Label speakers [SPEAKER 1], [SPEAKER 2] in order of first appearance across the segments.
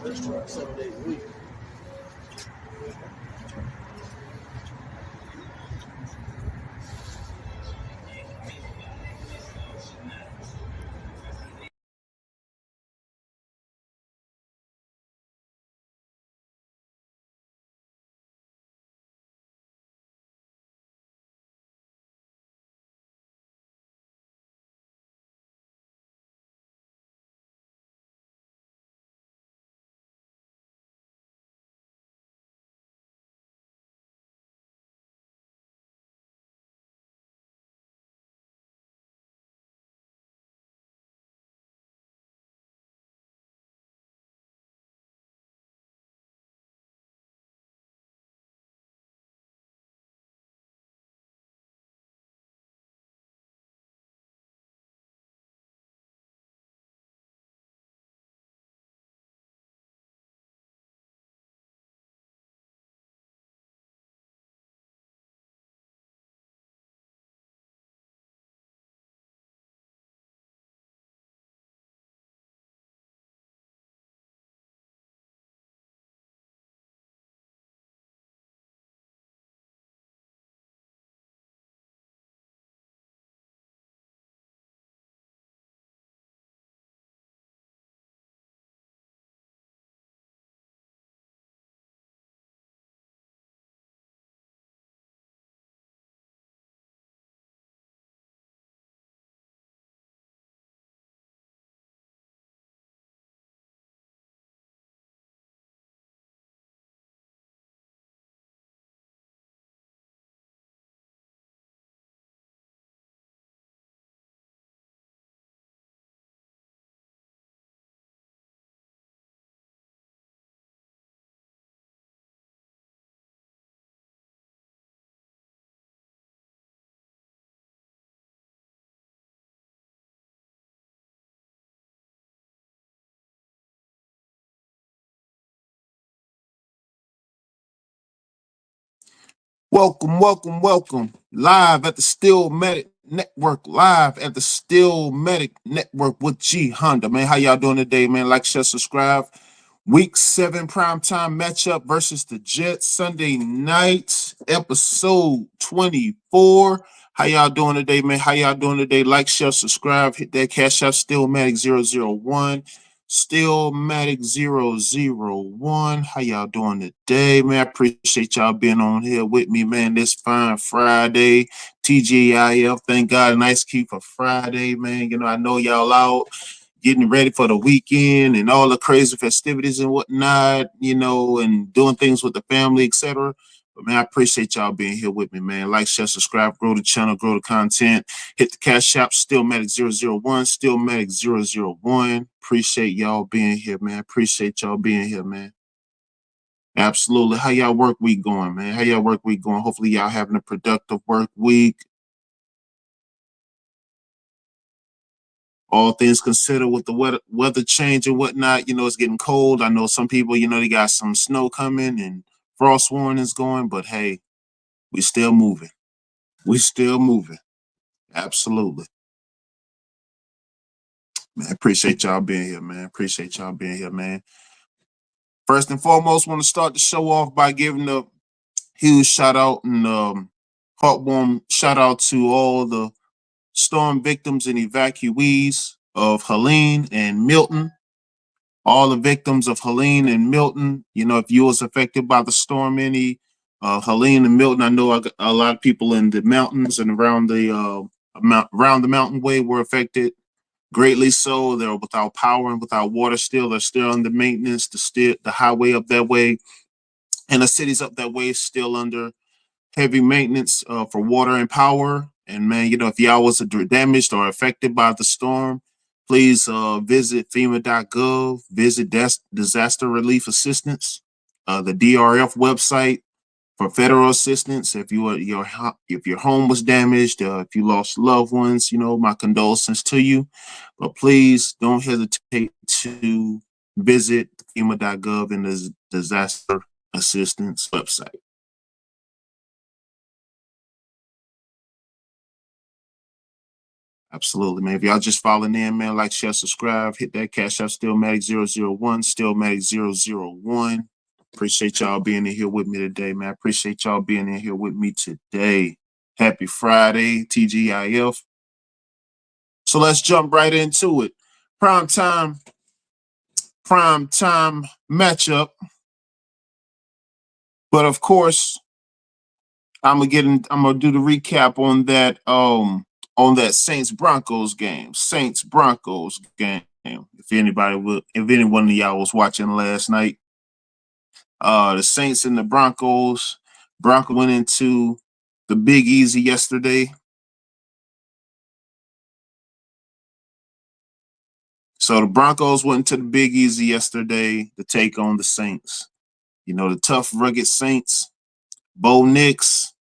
[SPEAKER 1] restaurant 7 days a week.
[SPEAKER 2] Welcome, welcome, welcome. Live at the Steelmatic Network. Live at the Steelmatic Network with G Honda. Man, how y'all doing today, man? Like, share, subscribe. Week 7 primetime matchup versus the Jets. Sunday night, episode 24. How y'all doing today, man? How y'all doing today? Like, share, subscribe. Hit that cash out, Steelmatic001. Steelmatic001. How y'all doing today, man? I appreciate y'all being on here with me, man. This fine Friday. TGIF. Thank God. Nice keep for Friday, man. You know, I know y'all out getting ready for the weekend and all the crazy festivities and whatnot, you know, and doing things with the family, etc. But man, I appreciate y'all being here with me, man. Like, share, subscribe, grow the channel, grow the content. Hit the cash app, Steelmatic001, Steelmatic001. Appreciate y'all being here, man. Appreciate y'all being here, man. Absolutely. How y'all work week going, man? How y'all work week going? Hopefully y'all having a productive work week. All things considered with the weather change and whatnot, you know, it's getting cold. I know some people, you know, they got some snow coming and frost warnings going, but hey, we still moving. We still moving. Absolutely. Man, appreciate y'all being here, man. Appreciate y'all being here, man. First and foremost, want to start the show off by giving a huge shout out and heartwarming shout out to all the storm victims and evacuees of Helene and Milton. All the victims of Helene and Milton, you know, if you was affected by the storm, Helene and Milton, I know a lot of people in the mountains and around the mountain way were affected greatly. So they're without power and without water still. They're still under maintenance. The highway up that way and the cities up that way is still under heavy maintenance for water and power. And man, you know, if y'all was damaged or affected by the storm, please visit FEMA.gov, visit disaster relief assistance, the DRF website for federal assistance. If your home was damaged, if you lost loved ones, you know, my condolences to you. But please don't hesitate to visit FEMA.gov and the disaster assistance website. Absolutely, man. If y'all just following in, man, like, share, subscribe, hit that Cash App Steelmatic 001, Steelmatic 001. Appreciate y'all being in here with me today, man. Appreciate y'all being in here with me today. Happy Friday, TGIF. So let's jump right into it. Prime time matchup. But of course, I'm gonna do the recap on that Saints Broncos game. Saints Broncos game. If anyone of y'all was watching last night, the Saints and the Broncos. Broncos went into the Big Easy yesterday. So the Broncos went into the Big Easy yesterday to take on the Saints. You know, the tough, rugged Saints. Bo Nix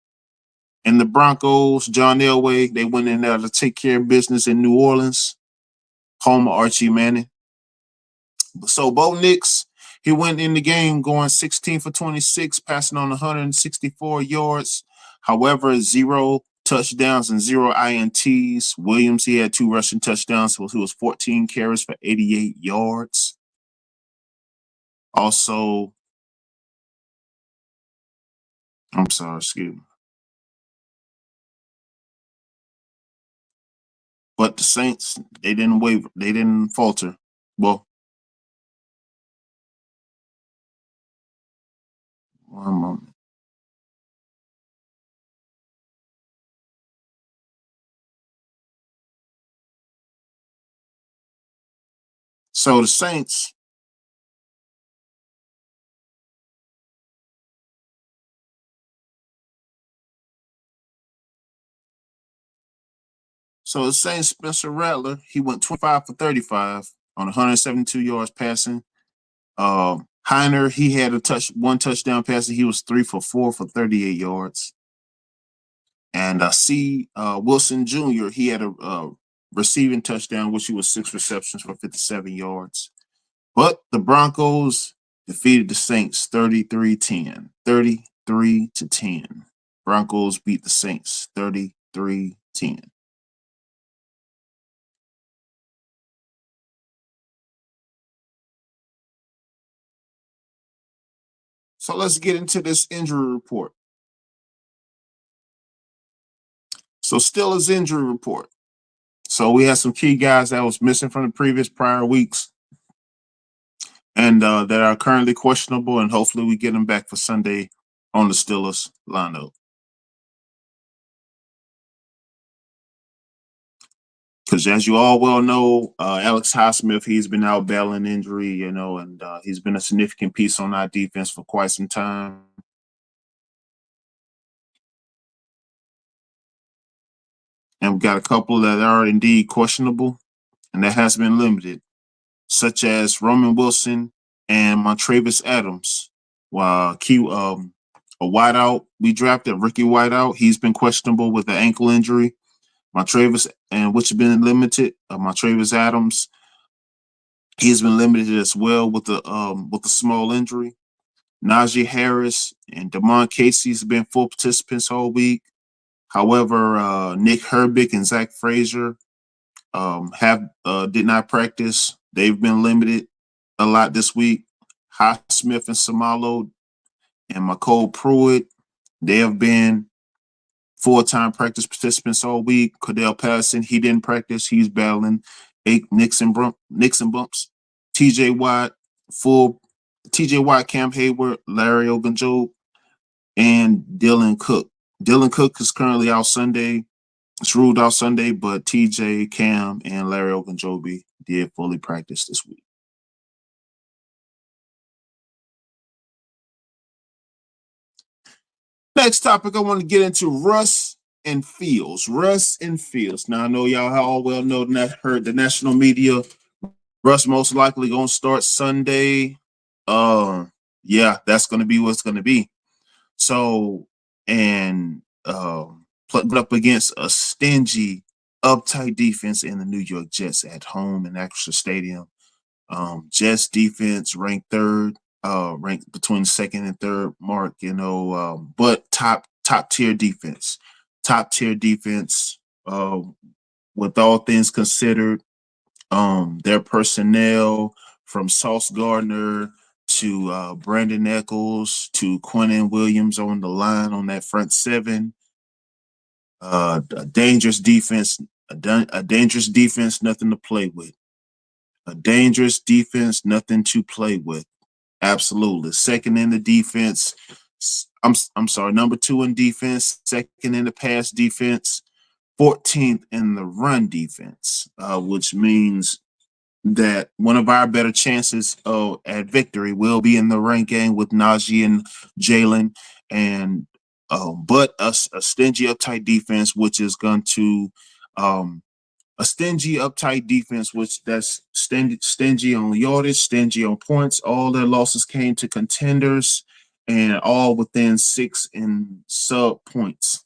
[SPEAKER 2] and the Broncos, John Elway, they went in there to take care of business in New Orleans, home of Archie Manning. So Bo Nix, he went in the game going 16 for 26, passing on 164 yards. However, 0 touchdowns and 0 INTs. Williams, he had 2 rushing touchdowns, so he was 14 carries for 88 yards. Also, I'm sorry, excuse me. But the Saints, they didn't waver. They didn't falter. Well, one moment. So the Saints, Spencer Rattler, he went 25 for 35 on 172 yards passing. Heiner, he had one touchdown passing. He was 3 for 4 for 38 yards. And Wilson Jr., he had a receiving touchdown, which he was 6 receptions for 57 yards. But the Broncos defeated the Saints 33-10. 33-10. Broncos beat the Saints 33-10. So let's get into this injury report. So Steelers injury report. So we had some key guys that was missing from the prior weeks and that are currently questionable, and hopefully we get them back for Sunday on the Steelers lineup. Because as you all well know, Alex Highsmith, he's been out battling injury, you know, and he's been a significant piece on our defense for quite some time. And we've got a couple that are indeed questionable, and that has been limited, such as Roman Wilson and Montravis Adams. A wideout we drafted, Ricky Whiteout, he's been questionable with an ankle injury. Montravis, and which has been limited. Montravis Adams, he's been limited as well with a small injury. Najee Harris and Damon Casey's been full participants all week. However, Nick Herbig and Zach Frazier did not practice. They've been limited a lot this week. Highsmith and Samalo and McCole Pruitt, they have been full-time practice participants all week. Cordell Patterson, he didn't practice. He's battling Nixon bumps. TJ Watt, Cam Hayward, Larry Ogunjobi, and Dylan Cook. Dylan Cook is currently out Sunday. It's ruled out Sunday, but TJ, Cam, and Larry Ogunjobi did fully practice this week. Next topic, I want to get into Russ and Fields. Russ and Fields. Now, I know y'all all well know, heard the national media. Russ most likely going to start Sunday. Yeah, that's going to be what's going to be. So, and put up against a stingy, uptight defense in the New York Jets at home in Acrisure Stadium. Jets defense ranked third, ranked between second and third mark, you know, but top tier defense. with all things considered, their personnel from Sauce Gardner to Brandon Eccles to Quentin Williams on the line on that front seven, a dangerous defense, a dangerous defense, nothing to play with. A dangerous defense, nothing to play with. Absolutely. Second in the defense. I'm sorry, number 2 in defense, second in the pass defense, 14th in the run defense, which means that one of our better chances at victory will be in the run game with Najee and Jalen, and but a stingy, uptight defense, which is going to a stingy, uptight defense, which that's stingy on yardage, stingy on points. All their losses came to contenders, and all within 6 and sub points.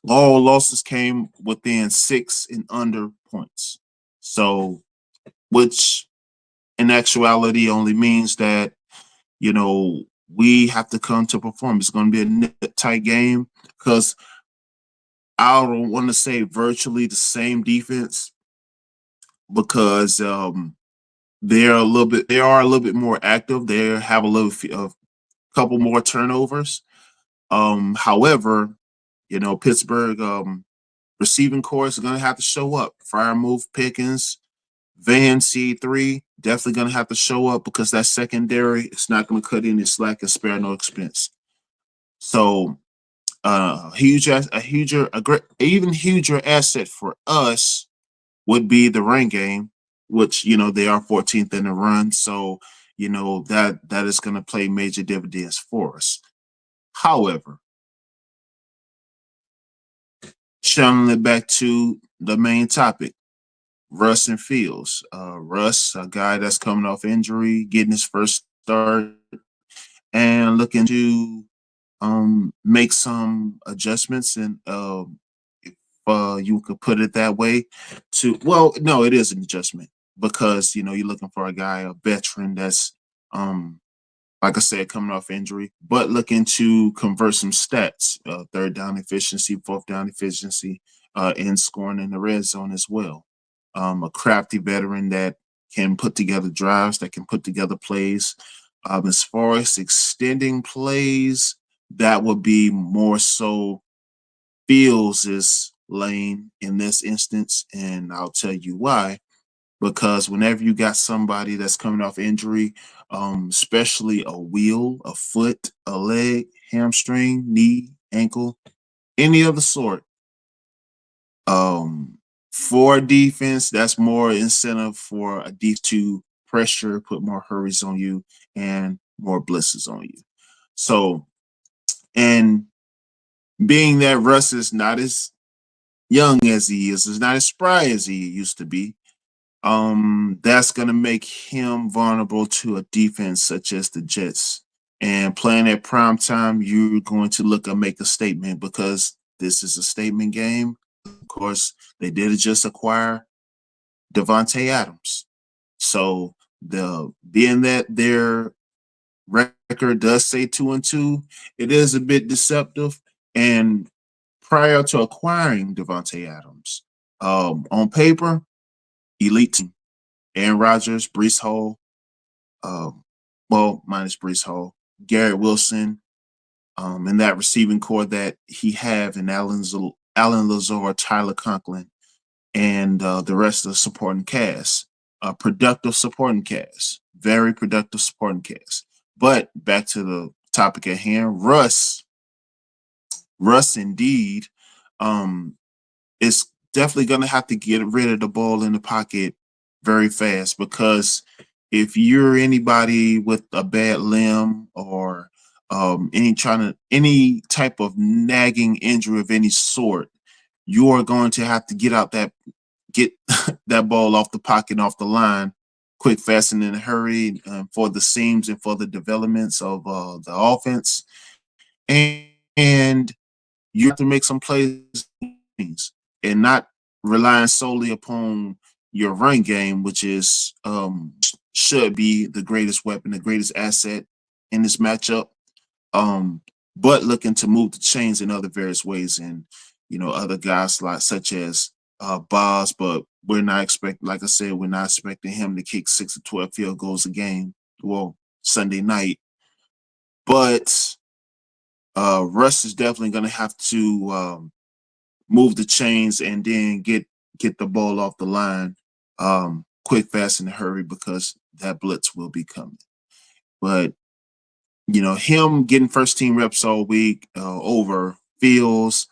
[SPEAKER 2] All losses came within 6 and under points. So, which in actuality only means that, you know, we have to come to perform. It's going to be a tight game because I don't want to say virtually the same defense because they are a little bit more active. They have a couple more turnovers. However, you know, Pittsburgh receiving corps is going to have to show up. Firemouth, Pickens, Van C3 definitely going to have to show up because that secondary is not going to cut any slack and spare no expense. So, even huger asset for us would be the run game, which, you know, they are 14th in the run. So, you know, that is going to play major dividends for us. However, channeling it back to the main topic, Russ and Fields. Russ, a guy that's coming off injury, getting his first start, and looking to make some adjustments, and if you could put it that way, no, it is an adjustment because, you know, you're looking for a guy, a veteran that's like I said, coming off injury, but looking to convert some stats, third down efficiency, fourth down efficiency, and scoring in the red zone as well. A crafty veteran that can put together drives, that can put together plays. As far as extending plays, that would be more so Fields' lane in this instance, and I'll tell you why. Because whenever you got somebody that's coming off injury, especially a wheel, a foot, a leg, hamstring, knee, ankle, any of the sort, for defense, that's more incentive for a defense to pressure, put more hurries on you, and more blitzes on you. So, and being that Russ is not as young as he is not as spry as he used to be, that's going to make him vulnerable to a defense such as the Jets. And playing at prime time, you're going to look and make a statement because this is a statement game. Of course, they did just acquire Devontae Adams. So being that their record does say 2-2, it is a bit deceptive. And prior to acquiring Devontae Adams, on paper, elite team. Aaron Rodgers, Breece Hall, minus Breece Hall, Garrett Wilson, and that receiving core that he have in Alan Lazard, Tyler Conklin, and the rest of the supporting cast. A productive supporting cast, very productive supporting cast. But back to the topic at hand, Russ indeed, is definitely going to have to get rid of the ball in the pocket very fast because if you're anybody with a bad limb or any type of nagging injury of any sort, you are going to have to get that ball off the pocket, off the line, quick, fast, and in a hurry for the seams and for the developments of the offense. And you have to make some plays and not relying solely upon your run game, which is should be the greatest weapon, the greatest asset in this matchup. But looking to move the chains in other various ways, and you know, other guys such as Boz, but we're not expecting, like I said, we're not expecting him to kick 6 to 12 field goals a game. Well, Sunday night, but Russ is definitely going to have to move the chains and then get the ball off the line quick, fast, in a hurry, because that blitz will be coming. But him getting first team reps all week over Fields,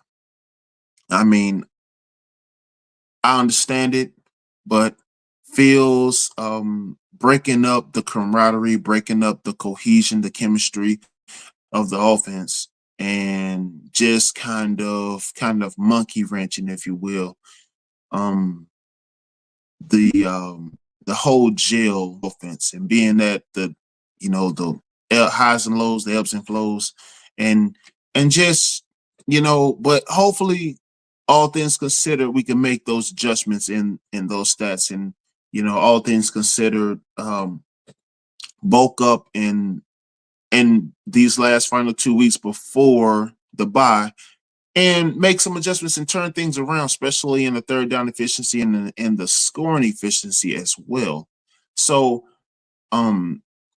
[SPEAKER 2] I mean, I understand it, but Fields breaking up the camaraderie, breaking up the cohesion, the chemistry of the offense, and just kind of monkey wrenching, if you will, um, the whole jail offense, and being that the highs and lows, the ebbs and flows, and just but hopefully, all things considered, we can make those adjustments in those stats, and all things considered, bulk up in these last final 2 weeks before the bye, and make some adjustments and turn things around, especially in the third down efficiency and the scoring efficiency as well. So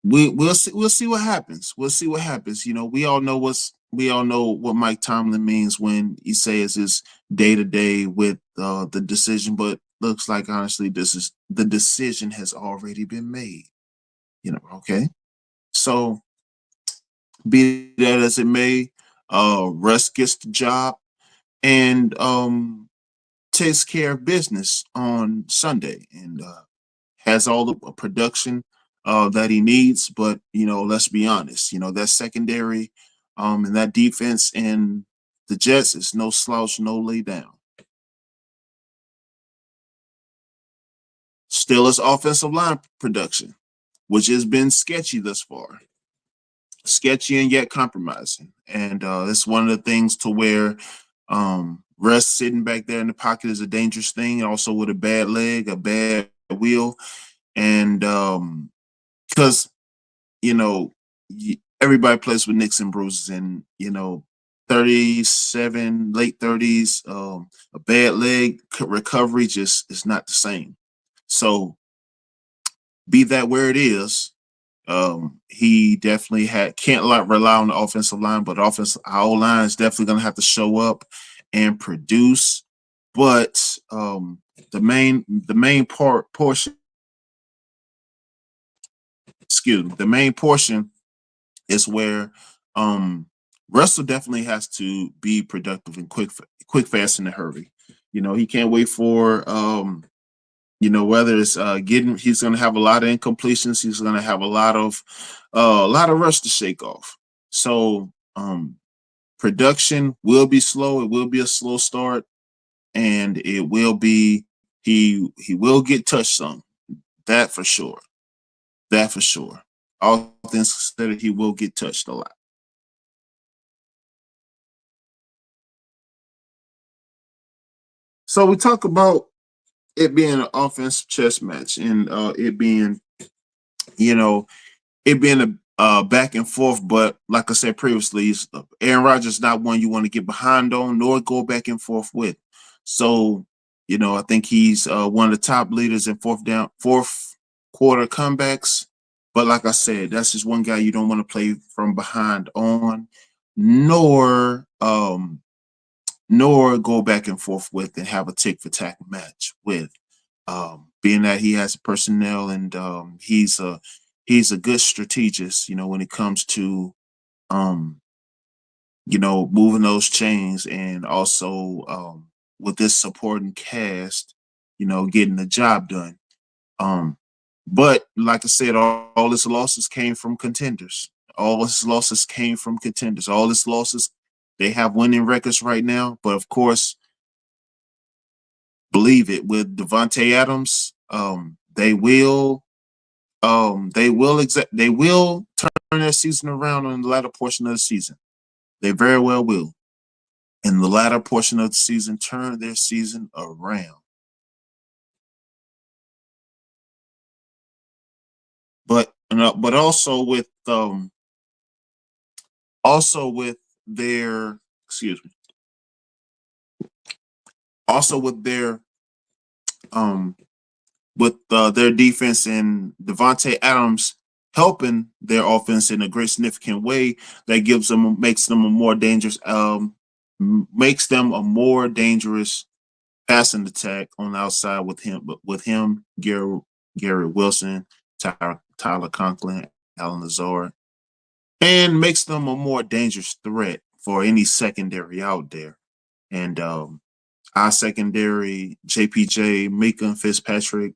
[SPEAKER 2] we'll see what happens. We'll see what happens. We all know what Mike Tomlin means when he says it's day to day with the decision, but looks like, honestly, the decision has already been made. Okay. So be that as it may, Russ gets the job and takes care of business on Sunday, and has all the production that he needs. But let's be honest, that secondary and that defense and the Jets is no slouch, no lay down. Steelers offensive line production, which has been sketchy thus far, sketchy and yet compromising. And it's one of the things to where Russ sitting back there in the pocket is a dangerous thing, also with a bad leg, a bad wheel. And because everybody plays with nicks and bruises, and 37, late 30s, a bad leg recovery just is not the same. So be that where it is, he definitely can't rely on the offensive line, but our line is definitely going to have to show up and produce. But the main portion, the main portion is where Russell definitely has to be productive and quick, fast, in a hurry. He can't wait for whether it's he's going to have a lot of incompletions. He's going to have a lot of rush to shake off. So production will be slow. It will be a slow start, and it will be he will get touched some. That for sure. That for sure. All things considered, he will get touched a lot. So we talk about it being an offensive chess match, and it being, you know, it being a back and forth. But like I said previously, Aaron Rodgers is not one you want to get behind on, nor go back and forth with. So, I think he's one of the top leaders in fourth quarter comebacks. But like I said, that's just one guy you don't want to play from behind on, nor go back and forth with and have a tick for tack match with. Being that he has personnel, and he's a good strategist, when it comes to moving those chains, and also with this supporting cast, getting the job done. But like I said, all his losses came from contenders. All his losses came from contenders. All his losses, they have winning records right now. But of course, believe it, with Devontae Adams, they will turn their season around in the latter portion of the season. They very well will. In the latter portion of the season, turn their season around. But also with their excuse me, also with their um, with their defense and Devontae Adams helping their offense in a great significant way, that makes them a more dangerous makes them a more dangerous passing attack on the outside with him. But with him, Garrett Wilson, Tyler Conklin, Alan Lazard, and makes them a more dangerous threat for any secondary out there. And our secondary, JPJ, Mika Fitzpatrick,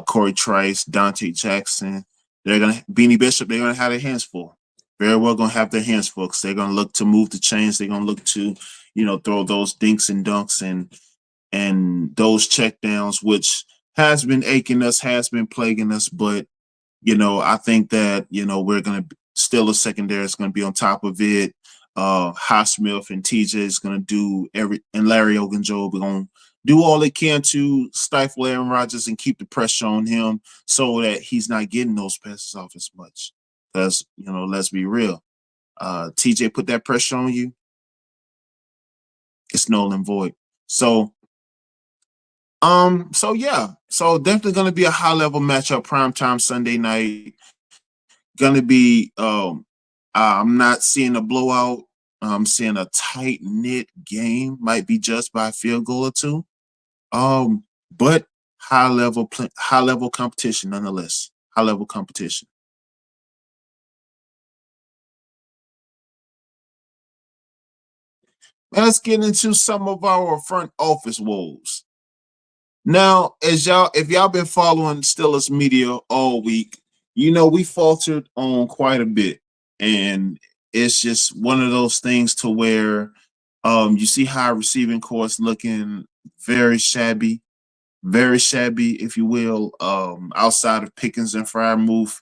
[SPEAKER 2] Corey Trice, Dante Jackson, they're gonna Beanie Bishop, they're gonna have their hands full. Very well gonna have their hands full because they're gonna look to move the chains. They're gonna look to, throw those dinks and dunks and those checkdowns, which has been aching us, has been plaguing us. But I think that we're gonna still a secondary is gonna be on top of it. Highsmith and TJ is gonna do and Larry Ogunjobi gonna do all they can to stifle Aaron Rodgers and keep the pressure on him so that he's not getting those passes off as much. Because let's be real, TJ put that pressure on you, it's null and void. So yeah, so definitely gonna be a high level matchup, primetime Sunday night. Gonna be I'm not seeing a blowout. I'm seeing a tight knit game, might be just by a field goal or two. But high level competition nonetheless. High level competition. Now let's get into some of our front office woes. Now, if y'all been following Steelers media all week, we faltered on quite a bit, and it's just one of those things to where you see high receiving course looking very shabby, if you will, outside of Pickens and Freiermuth.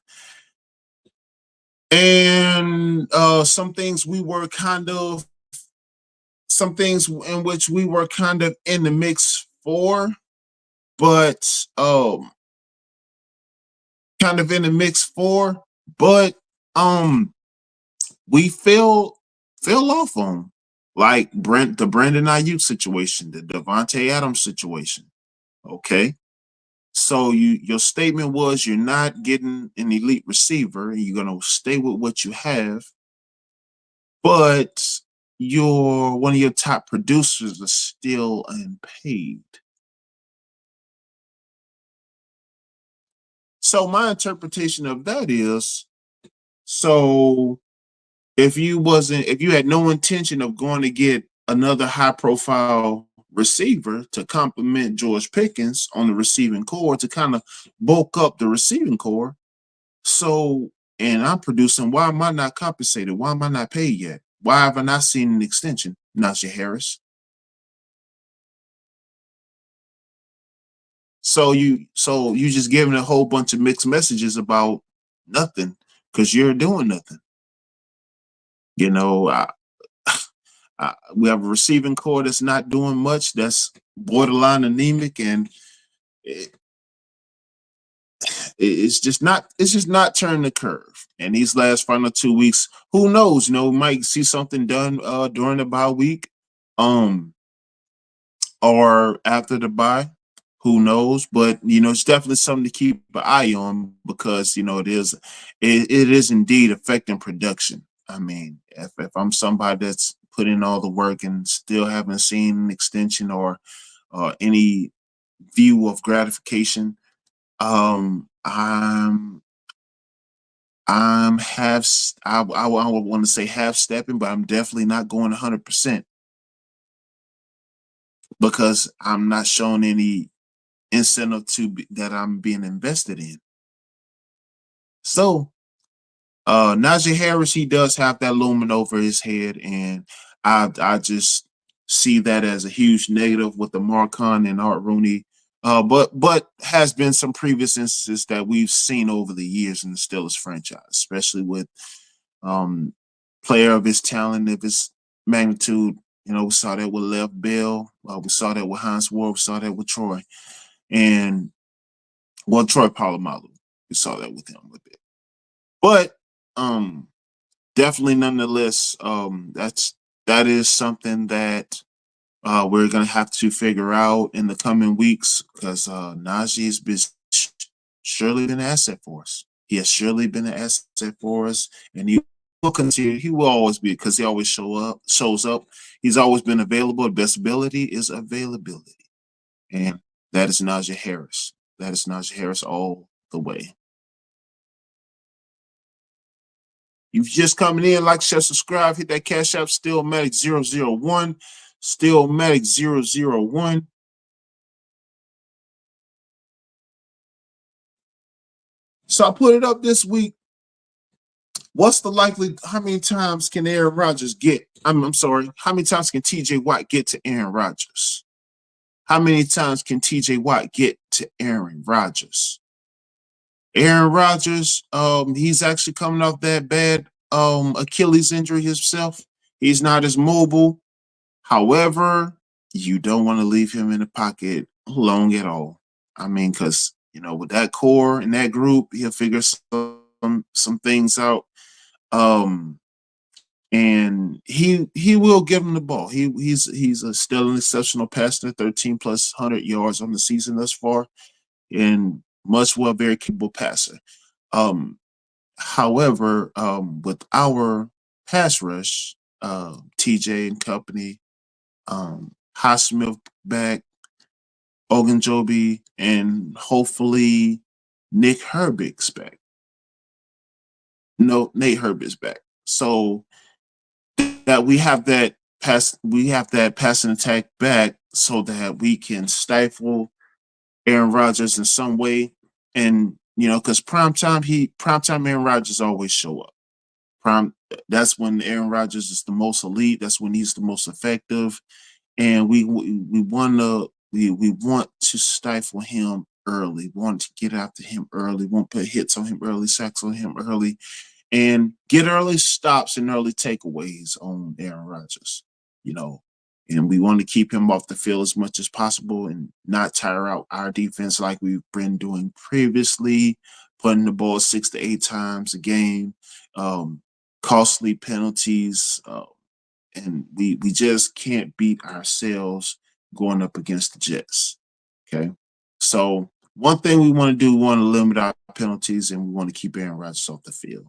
[SPEAKER 2] And some things in which we were kind of in the mix for, but kind of in the mix for, but we fell off on, like the Brandon Ayuk situation, the Devontae Adams situation. Okay. So your statement was you're not getting an elite receiver, and you're gonna stay with what you have, but one of your top producers is still unpaid. So my interpretation of that is, so if you had no intention of going to get another high profile receiver to complement George Pickens on the receiving core to kind of bulk up the receiving core, so and I'm producing, why am I not compensated? Why am I not paid yet? Why have I not seen an extension? Najee Harris. So you just giving a whole bunch of mixed messages about nothing because you're doing nothing. You know, we have a receiving core that's not doing much. That's borderline anemic, and it, it's just not turning the curve. And these last final 2 weeks, who knows? We might see something done during the bye week, um, or after the bye. Who knows? But it's definitely something to keep an eye on because it is indeed affecting production. I mean, if I'm somebody that's put in all the work and still haven't seen an extension or any view of gratification, I'm I would want to say half stepping, but I'm definitely not going 100% because I'm not showing any incentive that I'm being invested in. So Najee Harris, he does have that looming over his head, and I just see that as a huge negative with the Marcon and Art Rooney. But has been some previous instances that we've seen over the years in the Steelers franchise, especially with player of his talent, of his magnitude. We saw that with Lev Bell. We saw that with Hans Ward. We saw that with Troy. And, Troy Polamalu. We saw that with him a bit. But definitely nonetheless, that is something that we're gonna have to figure out in the coming weeks because Najee has been surely been an asset for us. He has surely been an asset for us, and he will continue. He will always be because he always shows up. He's always been available. The best ability is availability, and that is Najee Harris. That is Najee Harris all the way. If you're just coming in, like, share, subscribe, hit that Cash App, Steelmatic 001, Steelmatic 001. So I put it up this week. What's the likely? How many times can Aaron Rodgers get? I'm sorry. How many times can T.J. Watt get to Aaron Rodgers? How many times can T.J. Watt get to Aaron Rodgers? Aaron Rodgers, he's actually coming off that bad Achilles injury himself. He's not as mobile. However, you don't want to leave him in the pocket long at all. I mean, because with that core and that group, he'll figure some things out. And he will give him the ball. He's still an exceptional passer, 13 plus 100 yards on the season thus far, and much well very capable passer. However, with our pass rush, TJ and company, Highsmith back, Ogunjobi, and hopefully Nick Herbick's back. No, Nate Herbert's back. So that we have that passing attack back so that we can stifle Aaron Rodgers in some way. And because primetime Aaron Rodgers always show up. That's when Aaron Rodgers is the most elite. That's when he's the most effective. And we want to stifle him early. We want to get after him early. We want to put hits on him early, sacks on him early, and get early stops and early takeaways on Aaron Rodgers. And we want to keep him off the field as much as possible and not tire out our defense like we've been doing previously, putting the ball 6 to 8 times a game, costly penalties, and we just can't beat ourselves going up against the Jets. Okay, so one thing we want to do, we want to limit our penalties, and we want to keep Aaron Rodgers off the field,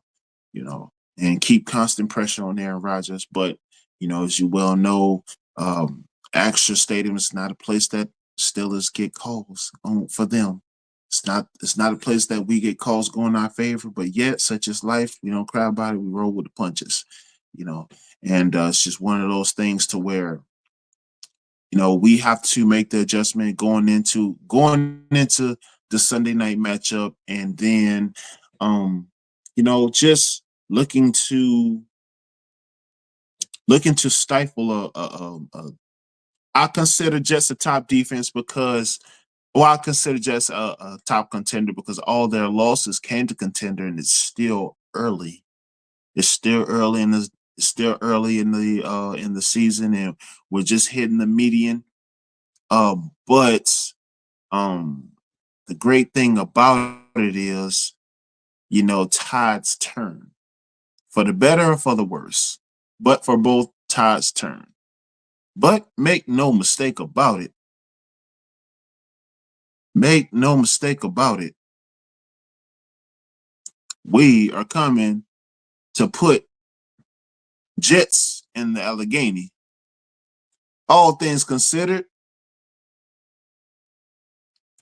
[SPEAKER 2] and keep constant pressure on Aaron Rodgers. But as you well know, Acrisure Stadium is not a place that Steelers get calls on for them. It's not a place that we get calls going our favor, but yet, such is life. We don't cry about it. We roll with the punches, and it's just one of those things to where, we have to make the adjustment going into the Sunday night matchup, and then, just looking to stifle I consider Jets a top defense because, or I consider Jets a top contender because all their losses came to contender, and it's still early. It's still early in the season, and we're just hitting the median. But the great thing about it is, tides turn for the better or for the worse, but for both, tides turn. But make no mistake about it. Make no mistake about it. We are coming to put Jets in the Allegheny. All things considered,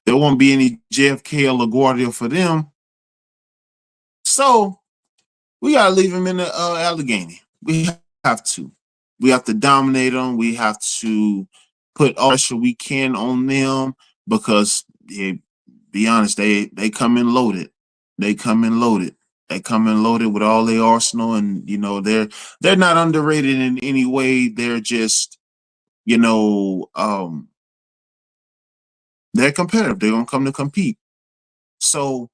[SPEAKER 2] there won't be any JFK or LaGuardia for them. So we got to leave them in the Allegheny. We have to. We have to dominate them. We have to put all pressure we can on them because, be honest, they come in loaded. They come in loaded. They come in loaded with all their arsenal, and they're not underrated in any way. They're just, they're competitive. They're gonna come to compete. So,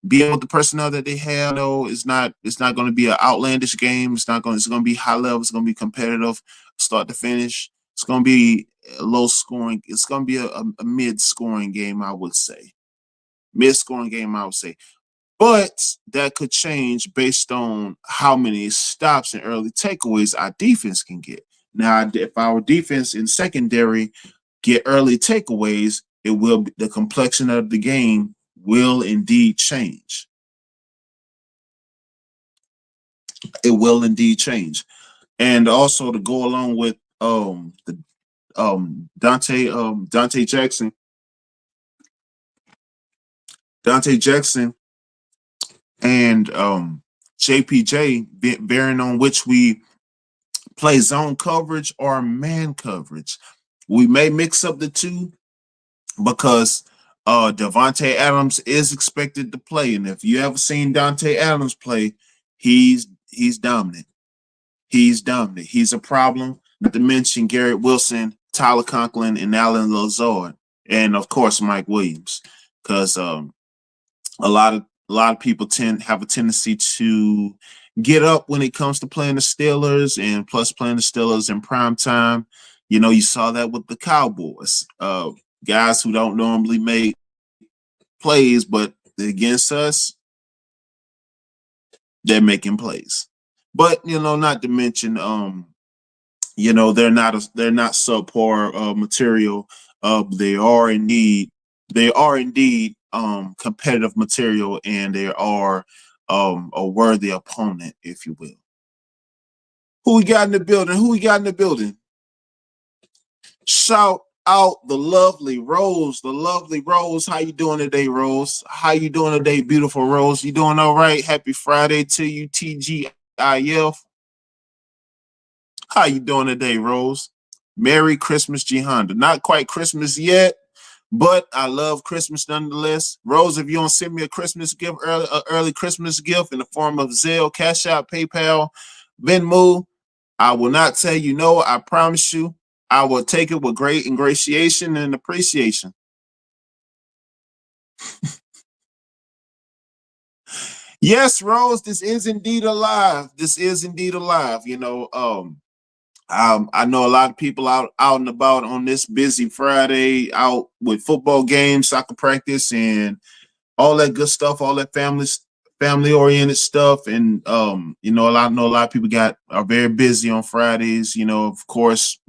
[SPEAKER 2] being with the personnel that they have, it's not going to be an outlandish game. It's going to be high level. It's going to be competitive, start to finish. It's going to be low scoring. It's going to be a mid scoring game, I would say. Mid scoring game, I would say. But that could change based on how many stops and early takeaways our defense can get. Now, if our defense in secondary get early takeaways, the complexion of the game will indeed change. It will indeed change. And also to go along with the Dante Jackson and JPJ, bearing on which we play zone coverage or man coverage. We may mix up the two because Devontae Adams is expected to play, and if you ever seen Dante Adams play, he's dominant. He's dominant. He's a problem. Not to mention Garrett Wilson, Tyler Conklin, and Alan Lazard, and of course Mike Williams, because a lot of people have a tendency to get up when it comes to playing the Steelers, and plus playing the Steelers in prime time. You know, you saw that with the Cowboys, guys who don't normally make plays, but against us, they're making plays. But not to mention, they're not subpar material. They are indeed competitive material, and they are a worthy opponent, if you will. Who we got in the building? Who we got in the building? Shout out the lovely Rose. The lovely Rose. How you doing today, Rose? How you doing today, beautiful Rose? You doing all right? Happy Friday to you, TGIF. How you doing today, Rose? Merry Christmas, G Honda. Not quite Christmas yet, but I love Christmas nonetheless. Rose, if you don't send me a Christmas gift, early Christmas gift in the form of Zelle, Cash App, PayPal, Venmo, I will not tell you no. I promise you, I will take it with great ingratiation and appreciation. Yes, Rose, this is indeed alive. This is indeed alive. I know a lot of people out and about on this busy Friday, out with football games, soccer practice, and all that good stuff, all that family oriented stuff. And I know a lot of people are very busy on Fridays. Of course,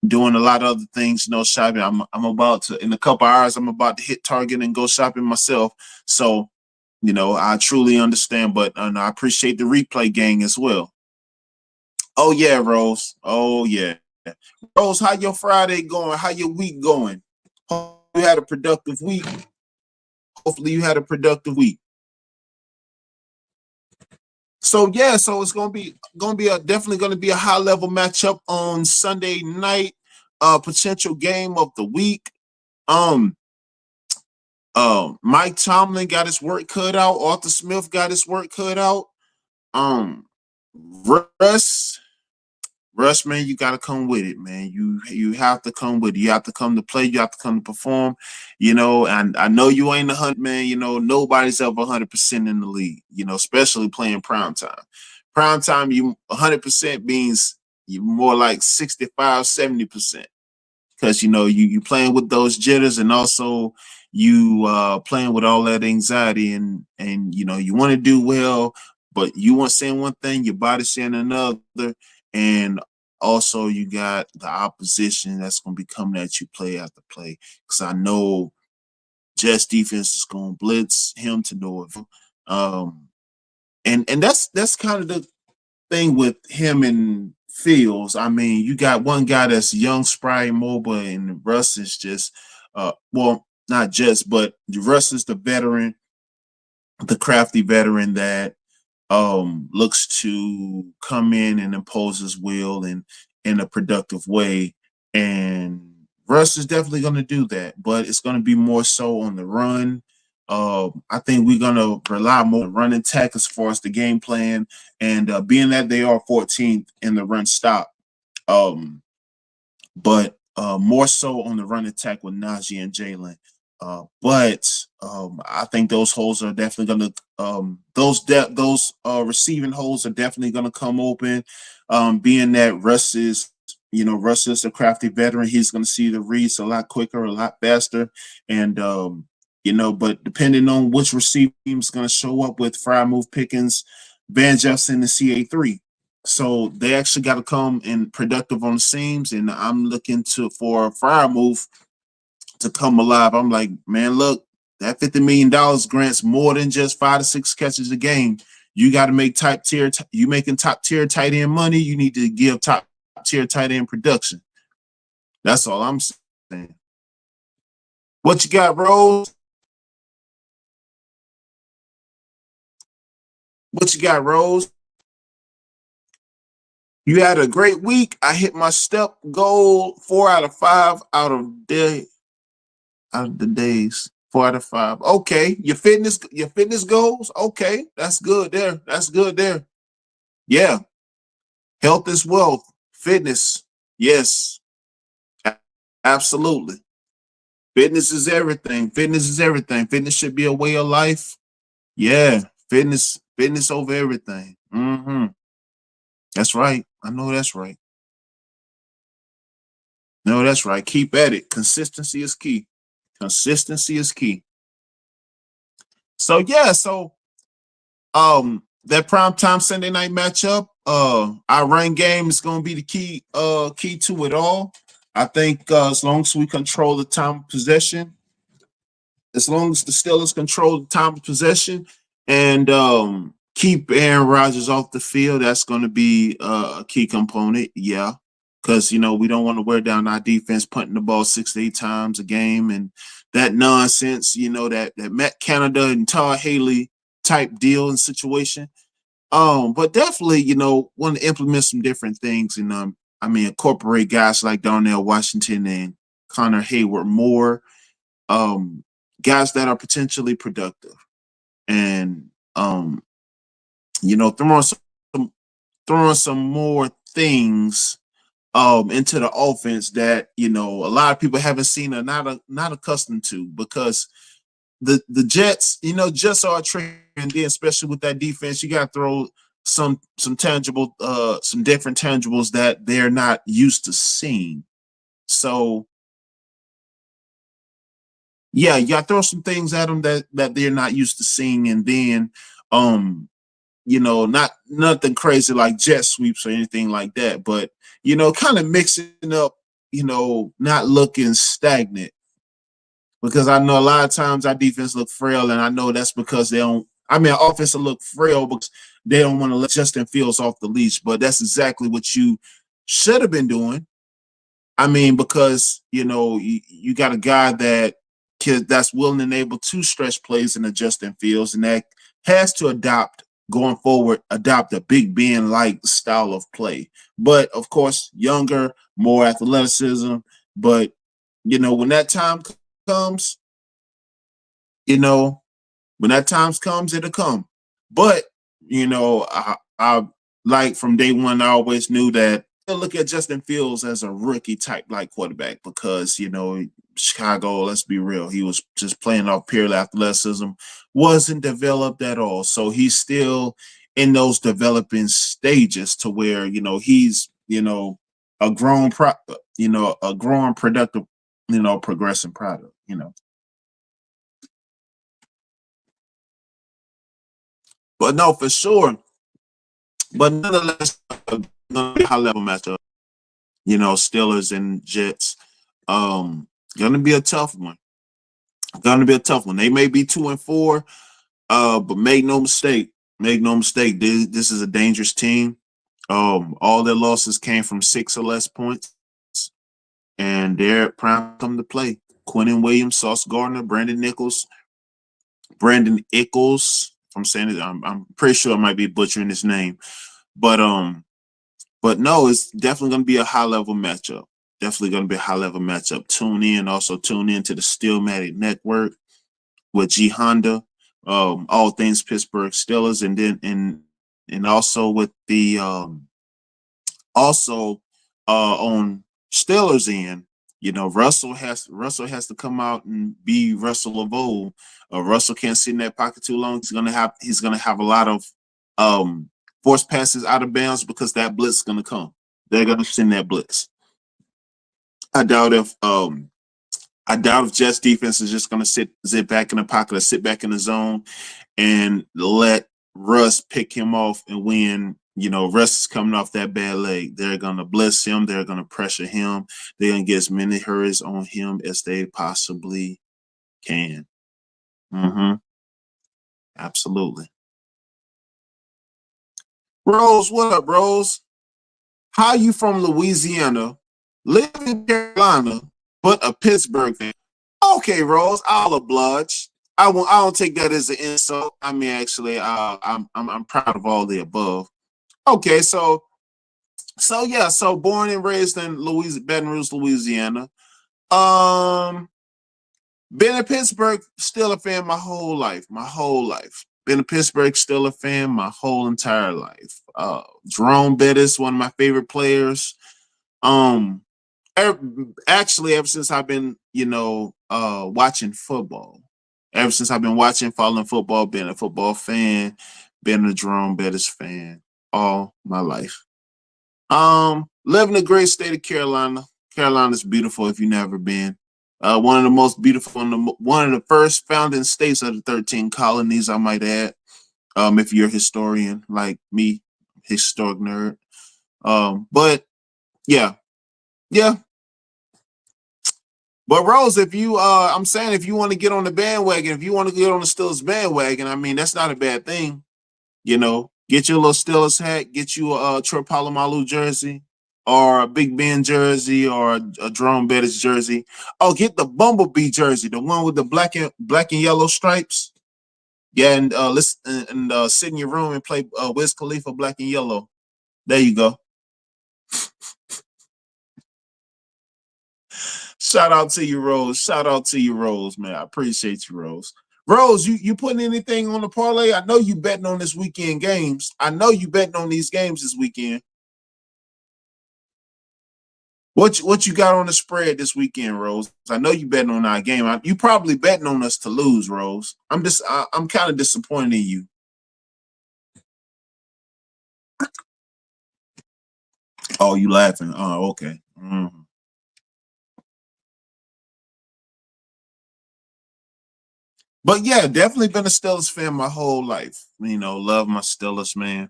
[SPEAKER 2] doing a lot of other things. Shopping. I'm about to, in a couple hours, I'm about to hit Target and go shopping myself. So I truly understand, but I appreciate the replay gang as well. Oh yeah, Rose. Oh yeah, Rose. How your Friday going? How your week going? Hope you had a productive week. Hopefully, you had a productive week. So yeah, so it's definitely gonna be a high level matchup on Sunday night. Potential game of the week. Mike Tomlin got his work cut out. Arthur Smith got his work cut out. Russ, man, you gotta come with it, man. You have to come with it. You have to come to play. You have to come to perform. And I know you ain't 100, man. Nobody's ever 100% in the league. Especially playing prime time. Prime time, you 100% means you more like 65, 70%. Because you playing with those jitters, and also you playing with all that anxiety, and you want to do well, but you want saying one thing, your body saying another, and also you got the opposition that's going to be coming at you play after play. Because I know Jets defense is going to blitz him to no avail. And that's kind of the thing with him and Fields. I mean, you got one guy that's young, spry, mobile, and Russ is just, not just, but Russ is the veteran, the crafty veteran that looks to come in and impose his will in a productive way. And Russ is definitely going to do that, but it's going to be more so on the run. I think we're going to rely more on run attack as far as the game plan, and being that they are 14th in the run stop, but more so on the run attack with Najee and Jalen. But I think those holes are definitely going to those receiving holes are definitely going to come open. Being that Russ is a crafty veteran, he's going to see the reads a lot quicker, a lot faster, and but depending on which receiver team is going to show up with Fry Move Pickens, Van Jefferson, and CA3. So they actually got to come and productive on the seams, and I'm looking to for a fire move to come alive. I'm like, man, look, that $50 million grants more than just 5 to 6 catches a game. You got to make top tier. You making top tier tight end money. You need to give top tier tight end production. That's all I'm saying. What you got, Rose? What you got, Rose? You had a great week. I hit my step goal 4 out of 5 out of the days. 4 out of 5. Okay, your fitness goals. Okay, that's good there. That's good there. Yeah, health is wealth. Fitness, yes, absolutely. Fitness is everything. Fitness is everything. Fitness should be a way of life. Yeah, fitness over everything. That's right. I know that's right. No, that's right. Keep at it. Consistency is key. Consistency is key. So yeah, that primetime Sunday night matchup, our run game is gonna be the key to it all. I think as long as we control the time of possession, as long as the Steelers control the time of possession and keep Aaron Rodgers off the field, that's going to be a key component. Yeah, because we don't want to wear down our defense, punting the ball 6 to 8 times a game, and that nonsense. That Matt Canada and Todd Haley type deal and situation. But definitely, want to implement some different things, and incorporate guys like Darnell Washington and Connor Hayward more. Um, Guys that are potentially productive, and throwing some more things into the offense that a lot of people haven't seen or not accustomed to, because the Jets are a trick, and then especially with that defense, you got to throw some tangible some different tangibles that they're not used to seeing. So yeah, you got to throw some things at them that they're not used to seeing, and then not nothing crazy like jet sweeps or anything like that, but kind of mixing up, not looking stagnant, because I know a lot of times our defense look frail, and I know that's because they don't. Our offense will look frail because they don't want to let Justin Fields off the leash, but that's exactly what you should have been doing. Because you got a guy that's willing and able to stretch plays in the Justin Fields, and that has to adopt a Big Ben like style of play. But of course, younger, more athleticism. But when that time comes, it'll come. But I like from day one, I always knew that I look at Justin Fields as a rookie type like quarterback, because Chicago, let's be real, he was just playing off pure athleticism, wasn't developed at all. So he's still in those developing stages to where he's a grown a growing productive progressing product. But no, for sure. But nonetheless, high level matchup. Steelers and Jets. Gonna be a tough one. Gonna be a tough one. They may be 2-4, but make no mistake. Make no mistake. This is a dangerous team. All their losses came from 6 or less points, and they're prime come to play. Quentin Williams, Sauce Gardner, Brandon Ickles. If I'm saying it, I'm pretty sure I might be butchering his name, but no, it's definitely going to be a high level matchup. Definitely going to be a high level matchup. Also tune in to the Steelmatic Network with G Honda, all things Pittsburgh Steelers, and then and also with the on Steelers end, Russell has to come out and be Russell of old. Russell can't sit in that pocket too long. He's gonna have a lot of force passes out of bounds, because that blitz is gonna come. They're gonna send that blitz. I doubt if Jets defense is just gonna sit back in the pocket or sit back in the zone and let Russ pick him off and win You know, Russ is coming off that bad leg. They're gonna blitz him. They're gonna pressure him. They're gonna get as many hurries on him as they possibly can. Mm-hmm. Absolutely. Rose, what up, Rose? How you from Louisiana, live in Carolina, but a Pittsburgh fan? Okay, Rose, I'll oblige. I won't. I don't take that as an insult. I mean, actually, I'm proud of all the above. Okay, so yeah, so born and raised in Baton Rouge, Louisiana. Um, been in Pittsburgh, still a fan my whole life. My whole life. Been in Pittsburgh, still a fan my whole entire life. Jerome Bettis, one of my favorite players. Um, actually, ever since I've been, watching football. Ever since I've been watching, following football, being a football fan, being a Jerome Bettis fan all my life. Live in the great state of Carolina. Carolina's beautiful if you've never been. One of the most beautiful, one of the first founding states of the 13 colonies, I might add. If you're a historian like me, historic nerd. But yeah, yeah. But Rose, if you, I'm saying, if you want to get on the bandwagon, if you want to get on the Steelers bandwagon, I mean, that's not a bad thing. You know, get your little Steelers hat, get you a Troy Polamalu jersey, or a Big Ben jersey, or a Jerome Bettis jersey. Oh, get the Bumblebee jersey, the one with the black and yellow stripes. Yeah, and listen and sit in your room and play Wiz Khalifa Black and Yellow. There you go. Shout out to you, Rose. Shout out to you, Rose, man. I appreciate you, Rose. Rose, you putting anything on the parlay? I know you betting on this weekend games. I know you betting on these games this weekend. What you got on the spread this weekend, Rose? I know you betting on our game. You probably betting on us to lose, Rose. I'm kind of disappointed in you. Oh, you laughing? Oh, okay. Mm-hmm. But yeah, definitely been a Steelers fan my whole life. You know, love my Steelers, man.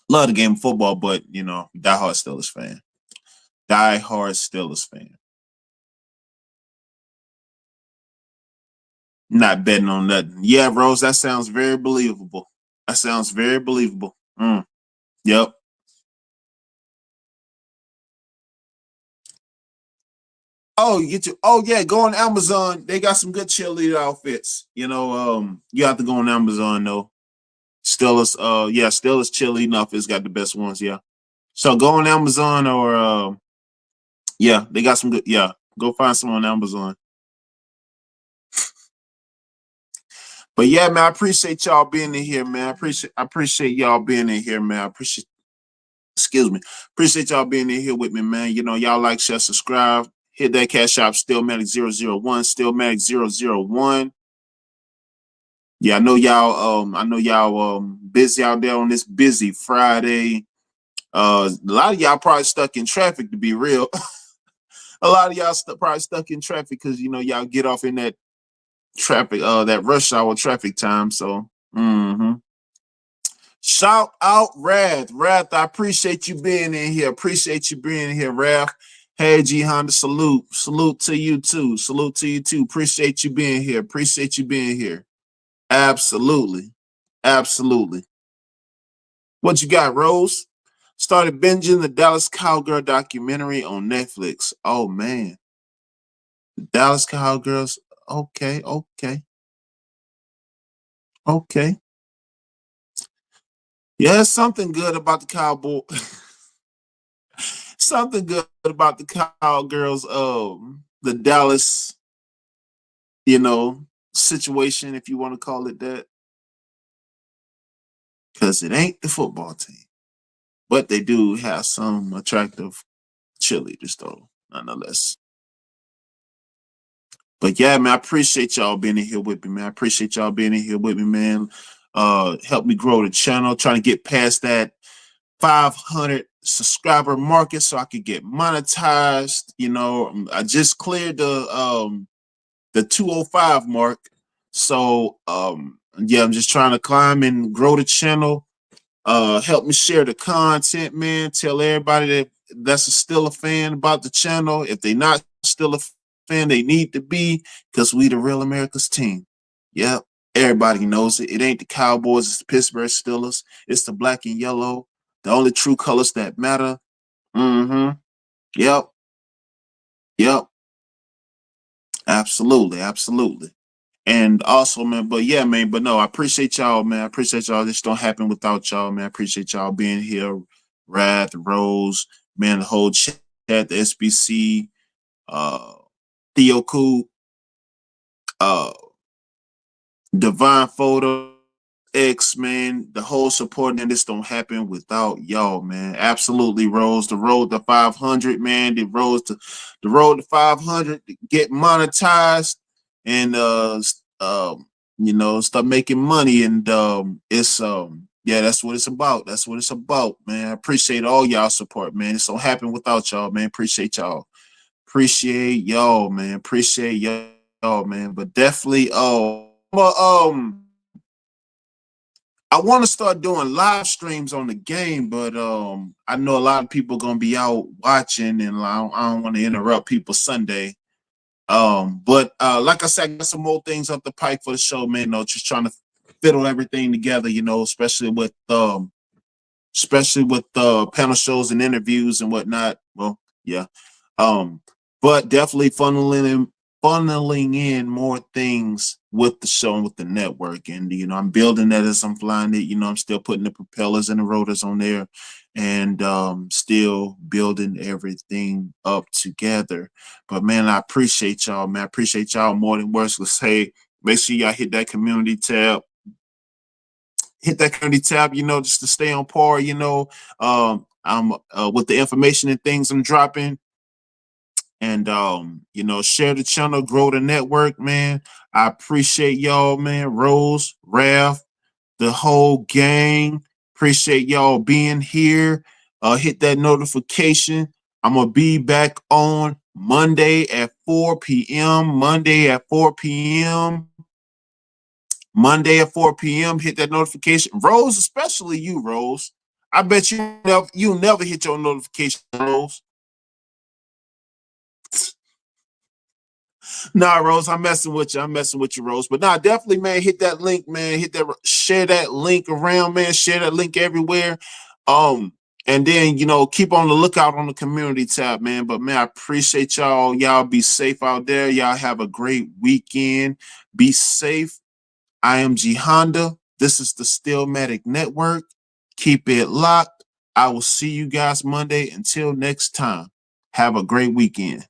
[SPEAKER 2] Love the game of football, but diehard Steelers fan. Diehard Steelers fan. Not betting on nothing. Yeah, Rose, that sounds very believable. That sounds very believable. Yep. Oh, you get you. Oh yeah, go on Amazon. They got some good cheerleader outfits. You have to go on Amazon though. Steelers, yeah, Steelers cheerleading outfits got the best ones. Yeah. So go on Amazon or yeah, they got some good. Yeah, go find some on Amazon. But yeah, man, I appreciate y'all being in here, man. I appreciate y'all being in here, man. I appreciate excuse me. Appreciate y'all being in here with me, man. Y'all like, share, subscribe. Hit that cash app, Steelmatic 001, Steelmatic 001. Yeah, I know y'all busy out there on this busy Friday. A lot of y'all probably stuck in traffic to be real. A lot of y'all probably stuck in traffic because y'all get off in that traffic, that rush hour traffic time. So shout out Rath. Rath, I appreciate you being in here. Appreciate you being in here, Rath. Hey, G Honda, salute. Salute to you too. Salute to you too. Appreciate you being here. Appreciate you being here. Absolutely. Absolutely. What you got, Rose? Started binging the Dallas Cowgirl documentary on Netflix. Oh man. The Dallas Cowgirls. Okay, okay, okay. Yeah, something good about the Cowboy. Something good about the Cowgirls. The Dallas, you know, situation, if you want to call it that, because it ain't the football team, but they do have some attractive cheerleaders, though, nonetheless. But yeah, man, I appreciate y'all being in here with me, man. I appreciate y'all being in here with me, man. Help me grow the channel, trying to get past that 500 subscriber market so I could get monetized. I just cleared the 205 mark. So yeah, I'm just trying to climb and grow the channel. Help me share the content, man. Tell everybody that's still a fan about the channel. If they not still a fan, they need to be, because we the real America's team. Yep. Everybody knows it. It ain't the Cowboys, it's the Pittsburgh Steelers. It's the black and yellow. The only true colors that matter. Mm-hmm. Yep. Yep. Absolutely. Absolutely. And also, man, but yeah, man, but no, I appreciate y'all, man. I appreciate y'all. This don't happen without y'all, man. I appreciate y'all being here. Wrath, Rose, man, the whole chat, the SBC, uh, Theo Cool, uh, Divine Photo, X, man, the whole support, and this don't happen without y'all, man. Absolutely, Rose. The road to 500, man. The road to 500 to get monetized and start making money. And it's yeah, that's what it's about. That's what it's about, man. I appreciate all y'all support, man. This don't happen without y'all, man. Appreciate y'all. Appreciate y'all, man. Appreciate y'all, man. But definitely, I want to start doing live streams on the game, but I know a lot of people gonna be out watching, and I don't want to interrupt people Sunday. But like I said, I got some more things up the pipe for the show, man. Just trying to fiddle everything together, especially with panel shows and interviews and whatnot. Well, yeah. Um, but definitely funneling in more things with the show and with the network. And I'm building that as I'm flying it. I'm still putting the propellers and the rotors on there, and still building everything up together. But man, I appreciate y'all, man. I appreciate y'all more than words. Let's say, make sure y'all hit that community tab. Hit that community tab, just to stay on par, I'm with the information and things I'm dropping. And share the channel, grow the network, man. I appreciate y'all, man. Rose, Raph, the whole gang. Appreciate y'all being here. Hit that notification. I'm gonna be back on Monday at 4 p.m. Monday at 4 p.m. Monday at 4 p.m. Hit that notification. Rose, especially you, Rose. I bet you never hit your notification, Rose. Nah, Rose, I'm messing with you. I'm messing with you, Rose. But nah, definitely, man, hit that link, man. Share that link around, man. Share that link everywhere. And then, keep on the lookout on the community tab, man. But man, I appreciate y'all. Y'all be safe out there. Y'all have a great weekend. Be safe. I am G Honda. This is the Steelmatic Network. Keep it locked. I will see you guys Monday. Until next time, have a great weekend.